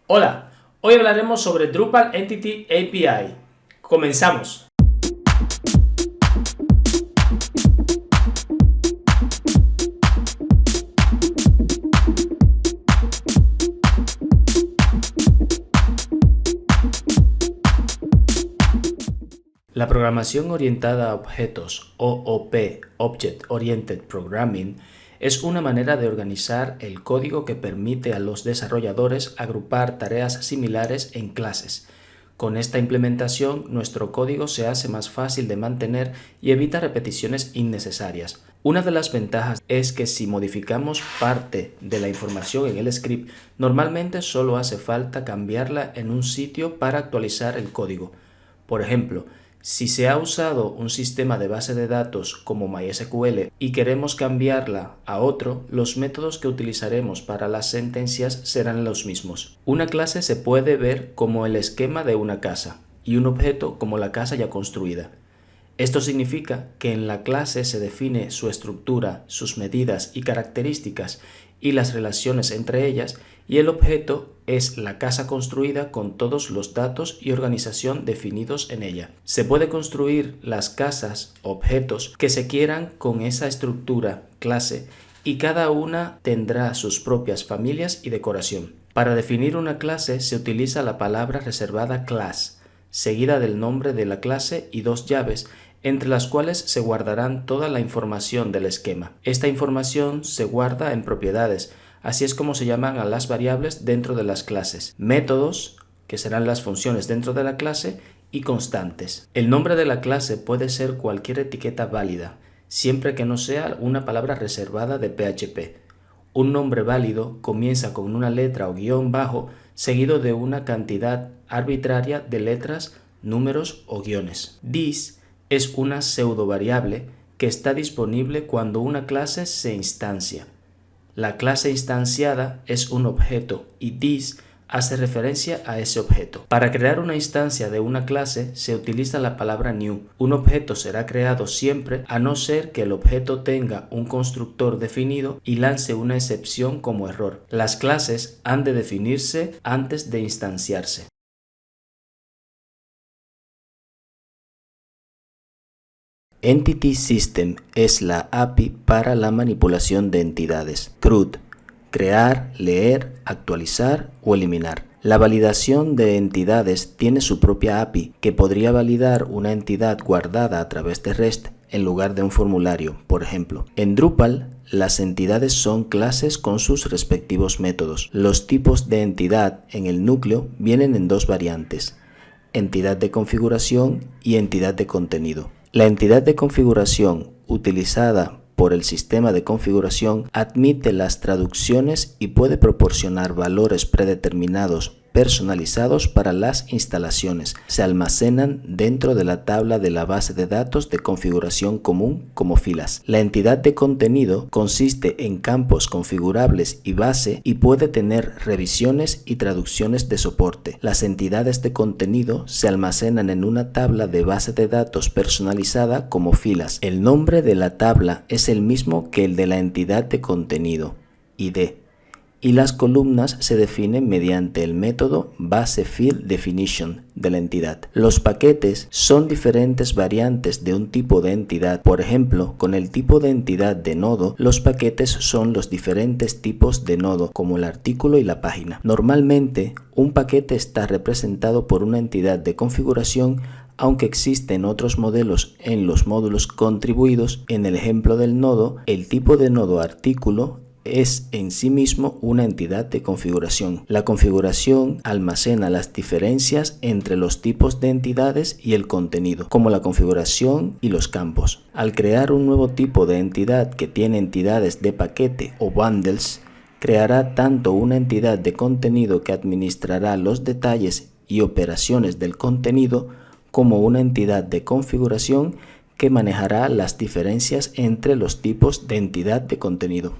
Hola, hoy hablaremos sobre Drupal Entity API. Comenzamos. La programación orientada a objetos, OOP, Object Oriented Programming, es una manera de organizar el código que permite a los desarrolladores agrupar tareas similares en clases. Con esta implementación, nuestro código se hace más fácil de mantener y evita repeticiones innecesarias. Una de las ventajas es que si modificamos parte de la información en el script, normalmente solo hace falta cambiarla en un sitio para actualizar el código. Por ejemplo, si se ha usado un sistema de base de datos como MySQL y queremos cambiarla a otro, los métodos que utilizaremos para las sentencias serán los mismos. Una clase se puede ver como el esquema de una casa y un objeto como la casa ya construida. Esto significa que en la clase se define su estructura, sus medidas y características y las relaciones entre ellas, y el objeto es la casa construida con todos los datos y organización definidos en ella. Se puede construir las casas, objetos que se quieran con esa estructura, clase, y cada una tendrá sus propias familias y decoración. Para definir una clase se utiliza la palabra reservada class, seguida del nombre de la clase y dos llaves, entre las cuales se guardarán toda la información del esquema. Esta información se guarda en propiedades, así es como se llaman a las variables dentro de las clases, métodos, que serán las funciones dentro de la clase, y constantes. El nombre de la clase puede ser cualquier etiqueta válida, siempre que no sea una palabra reservada de PHP. Un nombre válido comienza con una letra o guión bajo, seguido de una cantidad arbitraria de letras, números o guiones. This es una pseudo variable que está disponible cuando una clase se instancia. La clase instanciada es un objeto y this hace referencia a ese objeto. Para crear una instancia de una clase se utiliza la palabra new. Un objeto será creado siempre a no ser que el objeto tenga un constructor definido y lance una excepción como error. Las clases han de definirse antes de instanciarse. Entity System es la API para la manipulación de entidades. CRUD: crear, leer, actualizar o eliminar. La validación de entidades tiene su propia API que podría validar una entidad guardada a través de REST en lugar de un formulario, por ejemplo. En Drupal, las entidades son clases con sus respectivos métodos. Los tipos de entidad en el núcleo vienen en dos variantes: entidad de configuración y entidad de contenido. La entidad de configuración utilizada por el sistema de configuración admite las traducciones y puede proporcionar valores predeterminados personalizados para las instalaciones. Se almacenan dentro de la tabla de la base de datos de configuración común como filas. La entidad de contenido consiste en campos configurables y base y puede tener revisiones y traducciones de soporte. Las entidades de contenido se almacenan en una tabla de base de datos personalizada como filas. El nombre de la tabla es el mismo que el de la entidad de contenido, ID. Y las columnas se definen mediante el método BaseFieldDefinition de la entidad. Los paquetes son diferentes variantes de un tipo de entidad. Por ejemplo, con el tipo de entidad de nodo, los paquetes son los diferentes tipos de nodo, como el artículo y la página. Normalmente, un paquete está representado por una entidad de configuración, aunque existen otros modelos en los módulos contribuidos. En el ejemplo del nodo, el tipo de nodo artículo es en sí mismo una entidad de configuración. La configuración almacena las diferencias entre los tipos de entidades y el contenido, como la configuración y los campos. Al crear un nuevo tipo de entidad que tiene entidades de paquete o bundles, creará tanto una entidad de contenido que administrará los detalles y operaciones del contenido, como una entidad de configuración que manejará las diferencias entre los tipos de entidad de contenido.